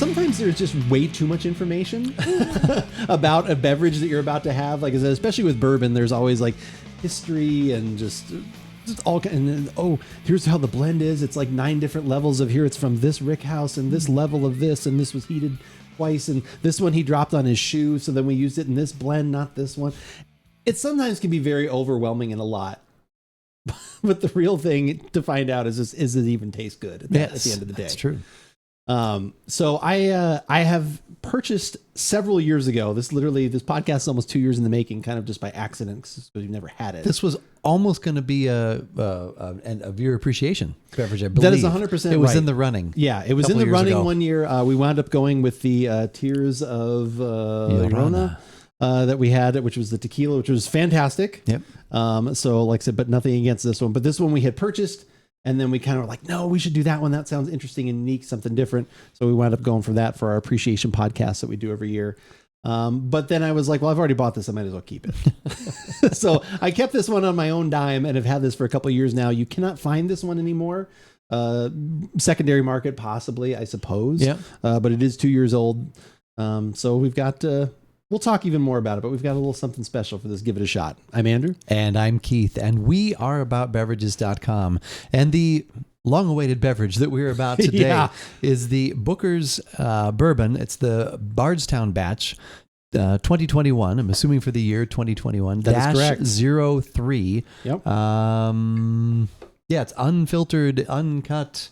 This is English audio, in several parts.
sometimes there's just way too much information about a beverage that you're about to have. Like I said, especially with bourbon, there's always like history and just all. And then, oh, here's how the blend is. It's like 9 different levels of here. It's from this rick house and this level of this, and this was heated twice, and this one he dropped on his shoe. So then we used it in this blend, not this one. It sometimes can be very overwhelming and a lot. But the real thing to find out is it even taste good at the end of the day? That's true. So I have purchased several years ago. This podcast is almost 2 years in the making, kind of just by accident because we've never had it. This was almost going to be a beer appreciation beverage, I believe. That is 100% right. It was in the running. Yeah, it was in the running 1 year. We wound up going with the Tears of Llorona. That we had, which was the tequila, which was fantastic. Yep. So like I said, but nothing against this one. But this one we had purchased, and then we kind of were like, no, we should do that one. That sounds interesting and unique, something different. So we wound up going for that for our appreciation podcast that we do every year. But then I was like, well, I've already bought this. I might as well keep it. So I kept this one on my own dime and have had this for a couple of years now. You cannot find this one anymore. Secondary market, possibly, I suppose. Yeah. But it is 2 years old. So we've got... We'll talk even more about it, but we've got a little something special for this. Give it a shot. I'm Andrew. And I'm Keith. And we are AboutBeverages.com. And the long-awaited beverage that we're about today is the Booker's Bourbon. It's the Bardstown batch, 2021. I'm assuming for the year 2021. That is correct. 03. Yep. It's unfiltered, uncut.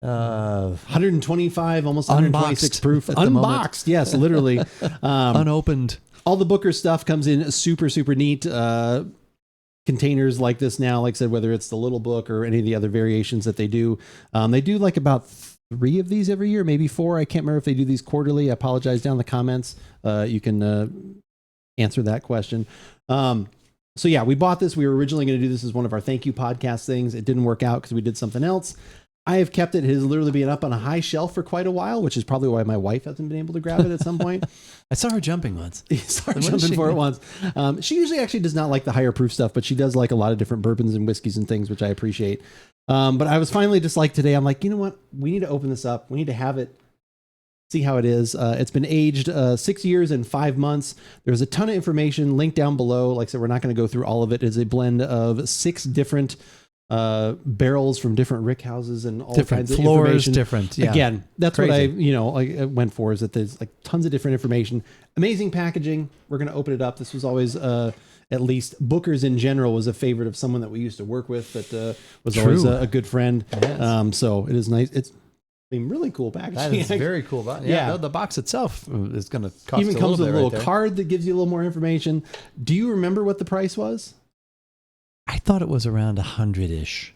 125, almost 126 proof. Unboxed, yes, literally. Unopened. All the Booker stuff comes in super, super neat containers like this now. Like I said, whether it's the Little Book or any of the other variations that they do like about 3 of these every year, maybe 4. I can't remember if they do these quarterly. I apologize down in the comments. You can answer that question. So yeah, we bought this. We were originally going to do this as one of our thank you podcast things. It didn't work out because we did something else. I have kept it. It has literally been up on a high shelf for quite a while, which is probably why my wife hasn't been able to grab it at some point. I saw her jumping once. Saw her jumping for it once. She usually actually does not like the higher proof stuff, but she does like a lot of different bourbons and whiskeys and things, which I appreciate. But I was finally just like today, I'm like, you know what? We need to open this up. We need to have it, see how it is. It's been aged 6 years and 5 months. There's a ton of information linked down below. Like I said, we're not going to go through all of it. It's a blend of 6 different barrels from different rick houses and all different kinds floors, of information. Different. Yeah. Again, that's Crazy. what I went for, is that there's like tons of different information, amazing packaging. We're going to open it up. This was always, at least Booker's in general was a favorite of someone that we used to work with that was always a good friend. Yes. So it is nice. It's really cool packaging. That is very cool. Yeah. The box itself is going to cost even comes with a little right card that gives you a little more information. Do you remember what the price was? I thought it was around 100-ish.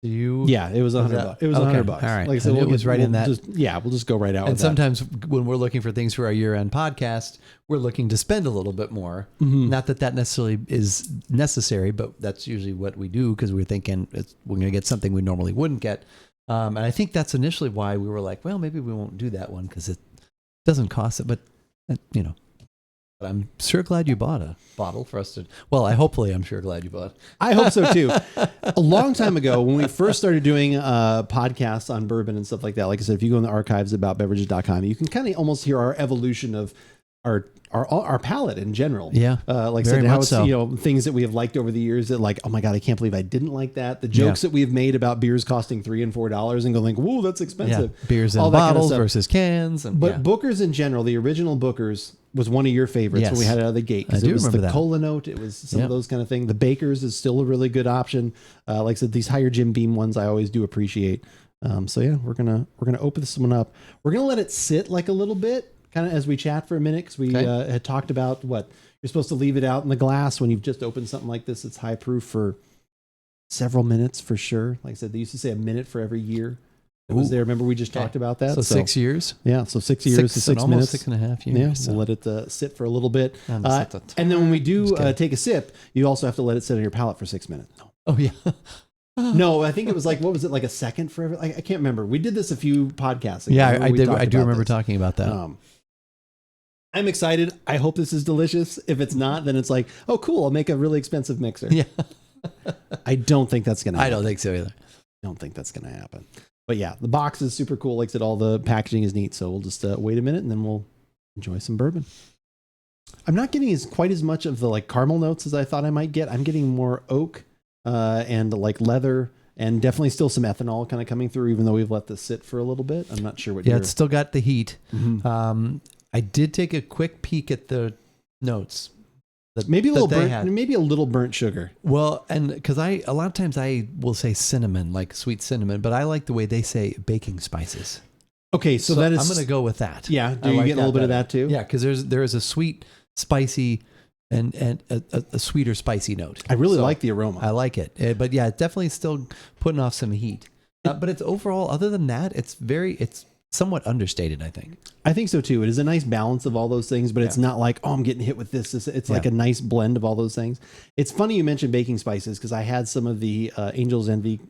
Yeah, it was $100. It was $100. All right. Like I said, it was right in that. We'll just go right out. And sometimes when we're looking for things for our year-end podcast, we're looking to spend a little bit more. Mm-hmm. Not that necessarily is necessary, but that's usually what we do because we're thinking we're going to get something we normally wouldn't get. And I think that's initially why we were like, well, maybe we won't do that one because it doesn't cost it. But But I'm sure glad you bought a bottle for us to... Well, I'm sure glad you bought. I hope so, too. A long time ago, when we first started doing podcasts on bourbon and stuff like that, like I said, if you go in the archives AboutBeverages.com, you can kind of almost hear our evolution of our palate in general. Yeah. Like I said, how it's, things that we have liked over the years that like, oh my God, I can't believe I didn't like that. The jokes that we've made about beers costing $3 and $4 and going like, whoa, that's expensive. Yeah. Beers in bottles versus cans. But Booker's in general, the original Booker's was one of your favorites when we had it out of the gate. Because it was the cola note. It was some of those kind of things. The Baker's is still a really good option. Like I said, these higher Jim Beam ones I always do appreciate. So yeah, we're gonna open this one up. We're gonna let it sit like a little bit, kind of as we chat for a minute, because we had talked about what you're supposed to leave it out in the glass when you've just opened something like this. It's high proof for several minutes for sure. Like I said, they used to say a minute for every year. It was there. Remember, we just talked about that. So 6 years. Yeah, so 6 years to 6 minutes, 6.5 years. Yeah, so we'll let it sit for a little bit, and then when we do take a sip, you also have to let it sit on your palate for 6 minutes. Oh yeah. No, I think it was like, what was it, like a second for every? I can't remember. We did this a few podcasts ago. Yeah, I did. I do remember talking about that. I'm excited. I hope this is delicious. If it's not, then it's like, oh, cool. I'll make a really expensive mixer. Yeah. I don't think that's going to happen. I don't think so either. I don't think that's going to happen. But yeah, the box is super cool. Like I said, all the packaging is neat. So we'll just wait a minute and then we'll enjoy some bourbon. I'm not getting quite as much of the like caramel notes as I thought I might get. I'm getting more oak and like leather, and definitely still some ethanol kind of coming through, even though we've let this sit for a little bit. I'm not sure what. Yeah, it's still got the heat. Mm-hmm. I did take a quick peek at the notes. Maybe a little burnt, maybe a little burnt sugar. Well, and because a lot of times I will say cinnamon, like sweet cinnamon, but I like the way they say baking spices. Okay, so that is. I'm going to go with that. Yeah, do you get a little bit of that too? Yeah, because there is a sweet, spicy, and a sweeter spicy note. I really like the aroma. I like it, but yeah, it's definitely still putting off some heat. But it's overall, other than that, it's somewhat understated, I think. I think so too. It is a nice balance of all those things, but it's not like, oh, I'm getting hit with this. It's like a nice blend of all those things. It's funny you mentioned baking spices because I had some of the Angel's Envy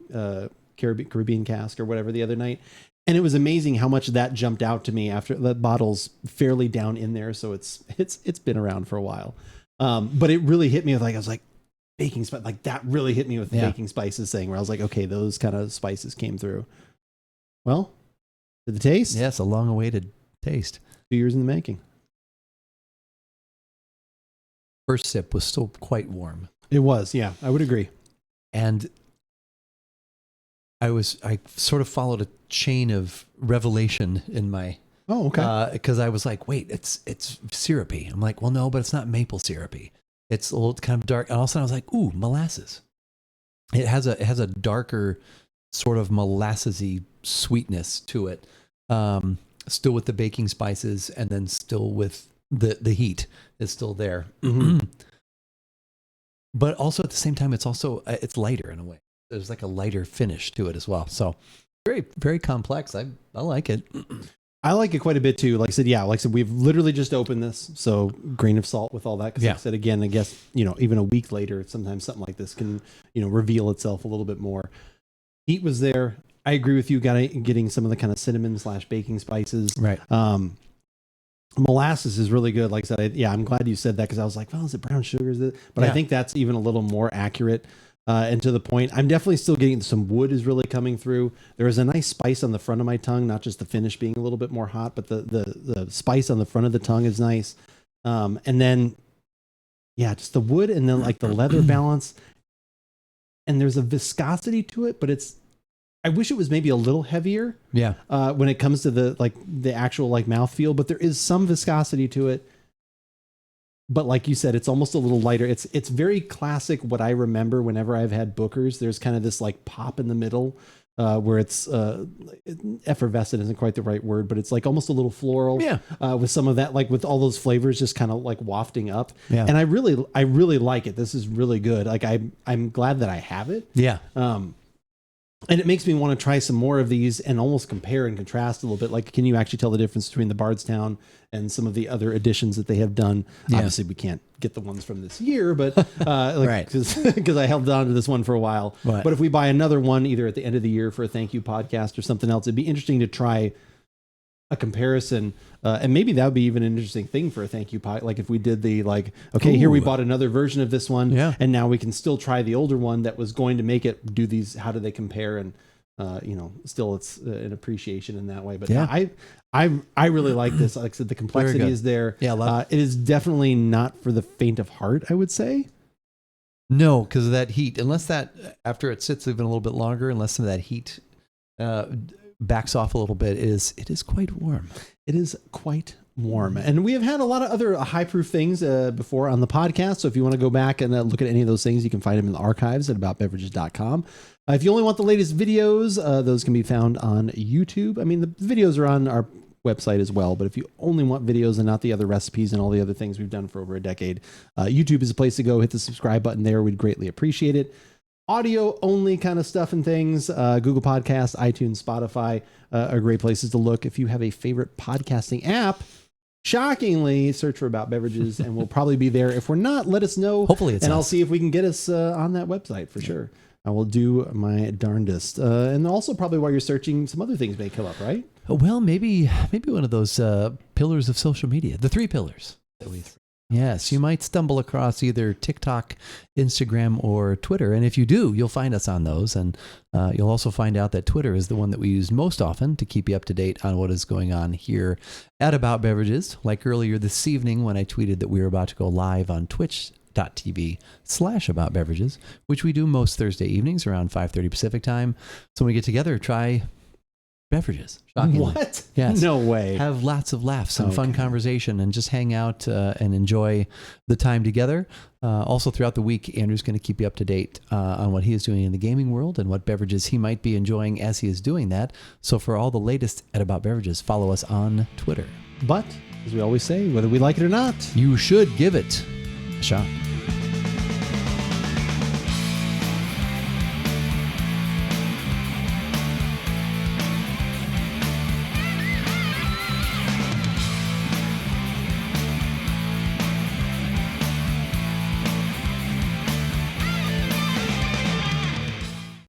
Caribbean cask or whatever the other night. And it was amazing how much that jumped out to me after the bottle's fairly down in there. So it's been around for a while. But it really hit me with I was like, baking spice, like that really hit me with the baking spices thing where I was like, okay, those kind of spices came through. Well, to the taste? Yes, a long awaited taste. 2 years in the making. First sip was still quite warm. It was, yeah, I would agree. And I sort of followed a chain of revelation in my. Oh, okay. Because I was like, wait, it's syrupy. I'm like, well, no, but it's not maple syrupy. It's a little kind of dark. And all of a sudden I was like, ooh, molasses. It has a darker sort of molassesy sweetness to it. Still with the baking spices, and then still with the heat is still there. Mm-hmm. But also at the same time, it's lighter in a way. There's like a lighter finish to it as well. So very, very complex. I like it. I like it quite a bit too. Like I said, we've literally just opened this. So grain of salt with all that. Cause like I said, again, I guess, even a week later, sometimes something like this can, reveal itself a little bit more. Heat was there. I agree with you. Getting some of the kind of cinnamon / baking spices. Right. Molasses is really good. Like I said, I'm glad you said that because I was like, well, is it brown sugar? But I think that's even a little more accurate. And to the point, I'm definitely still getting some wood is really coming through. There is a nice spice on the front of my tongue, not just the finish being a little bit more hot, but the spice on the front of the tongue is nice. And then, just the wood and then like the leather balance. And there's a viscosity to it, but I wish it was maybe a little heavier. Yeah. When it comes to the actual mouthfeel, but there is some viscosity to it. But like you said, it's almost a little lighter. It's very classic. What I remember whenever I've had Booker's, there's kind of this pop in the middle where it's effervescent isn't quite the right word, but it's almost a little floral. Yeah. With some of that, with all those flavors just kind of wafting up. Yeah. And I really like it. This is really good. I'm glad that I have it. Yeah. And it makes me want to try some more of these and almost compare and contrast a little bit. Can you actually tell the difference between the Bardstown and some of the other editions that they have done? Yeah. Obviously, we can't get the ones from this year, but right. Because I held on to this one for a while. Right. But if we buy another one, either at the end of the year for a thank you podcast or something else, it'd be interesting to try a comparison. And maybe that would be even an interesting thing for a thank you pod. If we did the here we bought another version of this one, and now we can still try the older one that was going to make it do these. How do they compare? And still it's an appreciation in that way. But I really like this. Like I said, the complexity is there. Yeah, it is definitely not for the faint of heart, I would say. No, because of that heat. Unless that after it sits even a little bit longer, unless some of that heat backs off a little bit, it is quite warm. It is quite warm. And we have had a lot of other high proof things before on the podcast. So if you want to go back and look at any of those things, you can find them in the archives at AboutBeverages.com. If you only want the latest videos, those can be found on YouTube. I mean, the videos are on our website as well, but if you only want videos and not the other recipes and all the other things we've done for over a decade, YouTube is a place to go. Hit the subscribe button there. We'd greatly appreciate it. Audio only kind of stuff and things. Google Podcasts, iTunes, Spotify are great places to look. If you have a favorite podcasting app, shockingly, search for About Beverages and we'll probably be there. If we're not, let us know. Hopefully it's I'll see if we can get us on that website for sure. I will do my darndest. And also probably while you're searching, some other things may come up, right? Well, maybe one of those pillars of social media, the 3 pillars that we Yes, you might stumble across either TikTok, Instagram, or Twitter. And if you do, you'll find us on those. And you'll also find out that Twitter is the one that we use most often to keep you up to date on what is going on here at About Beverages. Like earlier this evening when I tweeted that we were about to go live on twitch.tv/AboutBeverages, which we do most Thursday evenings around 5:30 Pacific time. So when we get together, try beverages. Shockingly. What? Yes. No way. Have lots of laughs and fun conversation and just hang out and enjoy the time together. Also throughout the week, Andrew's going to keep you up to date on what he is doing in the gaming world and what beverages he might be enjoying as he is doing that. So for all the latest at About Beverages, follow us on Twitter. But, as we always say, whether we like it or not, you should give it a shot.